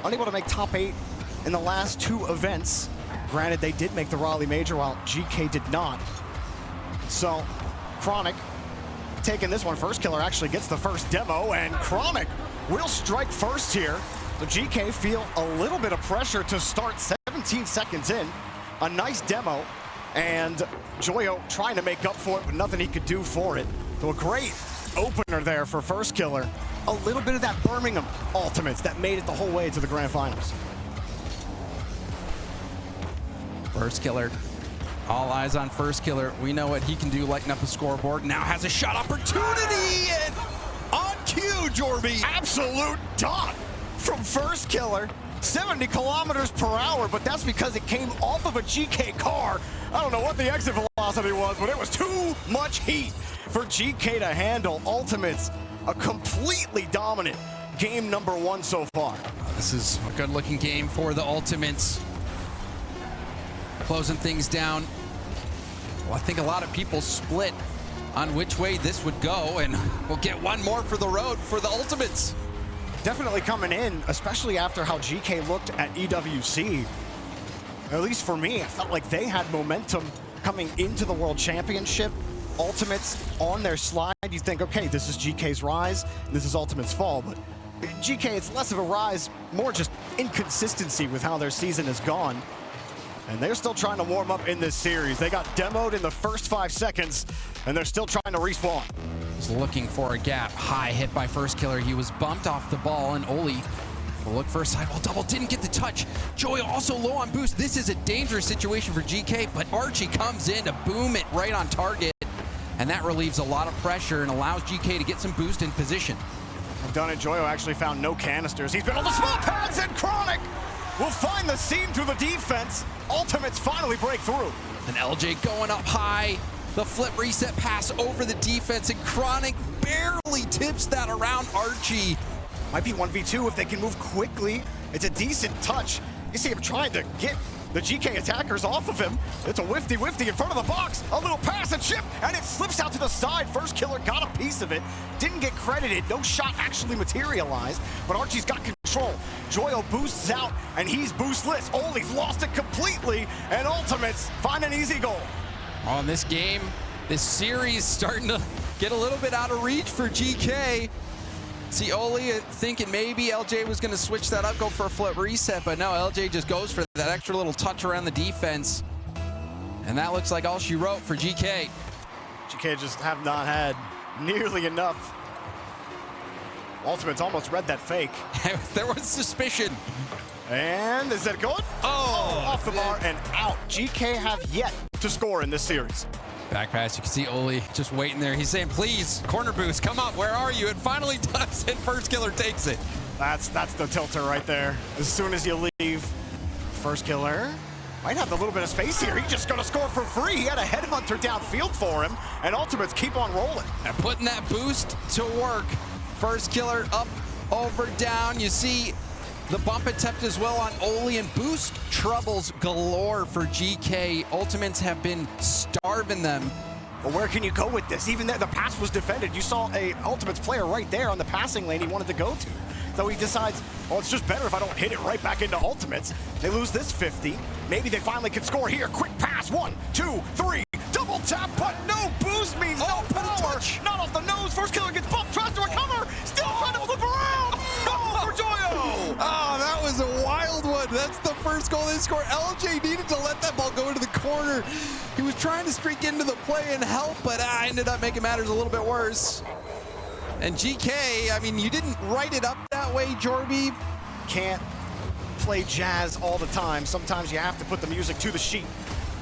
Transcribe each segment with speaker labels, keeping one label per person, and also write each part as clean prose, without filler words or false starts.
Speaker 1: unable to make top 8 in the last 2 events. Granted, they did make the Raleigh Major while GK did not. So, Chronic taking this one. First Killer actually gets the first demo, and Chronic will strike first here. So GK feel a little bit of pressure to start 17 seconds in. A nice demo, and Joyo trying to make up for it, but nothing he could do for it. So a great opener there for First Killer. A little bit of that Birmingham ultimates that made it the whole way to the grand finals.
Speaker 2: First Killer, all eyes on First Killer. We know what he can do, lighten up the scoreboard. Now has a shot opportunity, and on cue, Jorby.
Speaker 1: Absolute dot from First Killer. 70 kilometers per hour, but that's because it came off of a GK car. I don't know what the exit velocity was, but it was too much heat for GK to handle. Ultimates, a completely dominant game number 1 so far.
Speaker 2: This is a good-looking game for the Ultimates. Closing things down. Well, I think a lot of people split on which way this would go, and we'll get one more for the road for the Ultimates.
Speaker 1: Definitely coming in, especially after how GK looked at EWC. At least for me, I felt like they had momentum coming into the World Championship. Ultimates on their slide, you think, okay, this is GK's rise, this is Ultimates' fall, but GK, it's less of a rise, more just inconsistency with how their season has gone. And they're still trying to warm up in this series. They got demoed in the first 5 seconds, and they're still trying to respawn.
Speaker 2: Was looking for a gap. High hit by First Killer. He was bumped off the ball, and Oli will look for a sidewall double. Didn't get the touch. Joy also low on boost. This is a dangerous situation for GK, but Archie comes in to boom it right on target, and that relieves a lot of pressure and allows GK to get some boost in position.
Speaker 1: Done it. Joyo actually found no canisters. He's been on the small pads, and Chronic will find the seam through the defense. Ultimates finally break through.
Speaker 2: And LJ going up high. The flip reset pass over the defense, and Chronic barely tips that around Archie.
Speaker 1: Might be 1v2 if they can move quickly. It's a decent touch. You see him trying to get the GK attackers off of him. It's a whifty in front of the box. A little pass and chip, and it slips out to the side. First Killer got a piece of it. Didn't get credited. No shot actually materialized, but Archie's got control. Joyo boosts out, and he's boostless. Oli's lost it completely, and Ultimates find an easy goal.
Speaker 2: On this game, this series starting to get a little bit out of reach for GK. See Oli thinking maybe LJ was going to switch that up, go for a flip reset, but no, LJ just goes for that extra little touch around the defense. And that looks like all she wrote for GK.
Speaker 1: GK just have not had nearly enough. Ultimates almost read that fake.
Speaker 2: There was suspicion.
Speaker 1: And is that good? Oh, off the bar and out. GK have yet to score in this series.
Speaker 2: Back pass, you can see Oli just waiting there. He's saying, please, corner boost, come up, where are you? It finally does, and First Killer takes it.
Speaker 1: That's the tilter right there. As soon as you leave, First Killer might have a little bit of space here. He's just gonna score for free. He had a headhunter downfield for him, and Ultimates keep on rolling.
Speaker 2: And putting that boost to work. First Killer up, over, down. You see the bump attempt as well on Oli, and boost troubles galore for GK. Ultimates have been starving them.
Speaker 1: But where can you go with this? Even there, the pass was defended. You saw a Ultimates player right there on the passing lane he wanted to go to. So he decides, well, it's just better if I don't hit it right back into Ultimates. They lose this 50. Maybe they finally can score here. Quick pass, 1, 2, 3, double tap, but no boost means no power. Not off the nose. First Killer gets bumped, tries to recover. Still trying to flip around. No for Joyo.
Speaker 2: Oh, that was a wild one. That's the first goal they scored. LJ needed to let that ball go into the corner. He was trying to streak into the play and help, but ended up making matters a little bit worse. And GK, I mean, you didn't write it up that way, Jorby.
Speaker 1: Can't play jazz all the time. Sometimes you have to put the music to the sheet.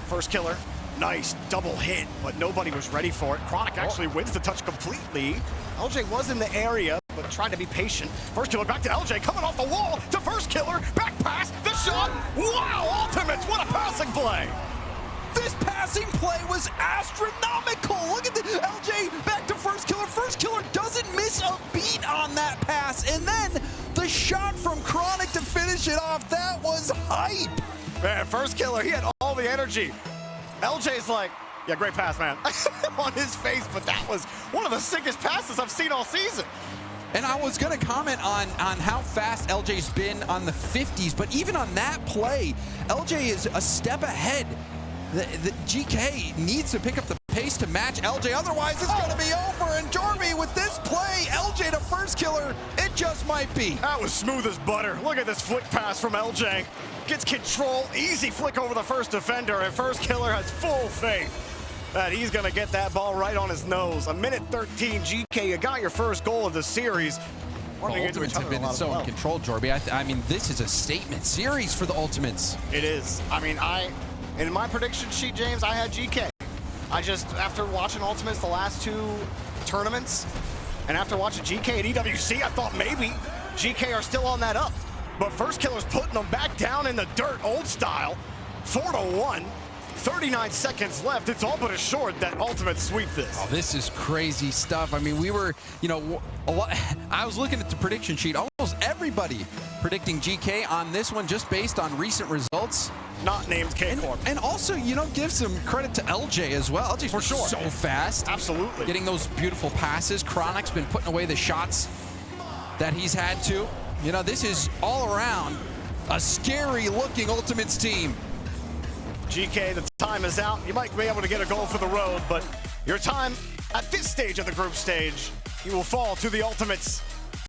Speaker 1: First Killer, nice double hit, but nobody was ready for it. Chronic actually wins the touch completely. LJ was in the area, but tried to be patient. First Killer back to LJ, coming off the wall to First Killer. Back pass, the shot. Wow, Ultimates, what a passing play.
Speaker 2: This passing play was astronomical. Look at the LJ back to First Killer. First Killer doesn't miss a beat on that pass. And then the shot from Chronic to finish it off. That was hype.
Speaker 1: Man, First Killer, he had all the energy. LJ's like, yeah, great pass, man, on his face, but that was one of the sickest passes I've seen all season.
Speaker 2: And I was going to comment on how fast LJ's been on the 50s, but even on that play, LJ is a step ahead. The GK needs to pick up the pace to match LJ, otherwise it's going to be over. And Jorby with this play, LJ to first killer, it just might be.
Speaker 1: That was smooth as butter. Look at this flick pass from LJ. Gets control, easy flick over the first defender, and first killer has full faith that he's gonna get that ball right on his nose. A minute 13, GK, you got your first goal of the series.
Speaker 2: Well, Ultimates have been so in control, Jorby. I mean, this is a statement series for the Ultimates.
Speaker 1: It is. I mean, in my prediction sheet, James, I had GK. I just, after watching Ultimates the last two tournaments, and after watching GK at EWC, I thought maybe GK are still on that up. But first killer's putting them back down in the dirt, old style, 4-1. 39 seconds left. It's all but assured that Ultimate sweep this.
Speaker 2: Oh, this is crazy stuff. I mean, we were, you know, I was looking at the prediction sheet. Almost everybody predicting GK on this one just based on recent results.
Speaker 1: Not named K-Corp.
Speaker 2: And also, you know, give some credit to LJ as well. LJ's
Speaker 1: for sure
Speaker 2: so fast.
Speaker 1: Absolutely.
Speaker 2: Getting those beautiful passes. Chronic's been putting away the shots that he's had to. You know, this is all around a scary looking Ultimates team.
Speaker 1: GK, the time is out. You might be able to get a goal for the road, but your time at this stage of the group stage, you will fall to the Ultimates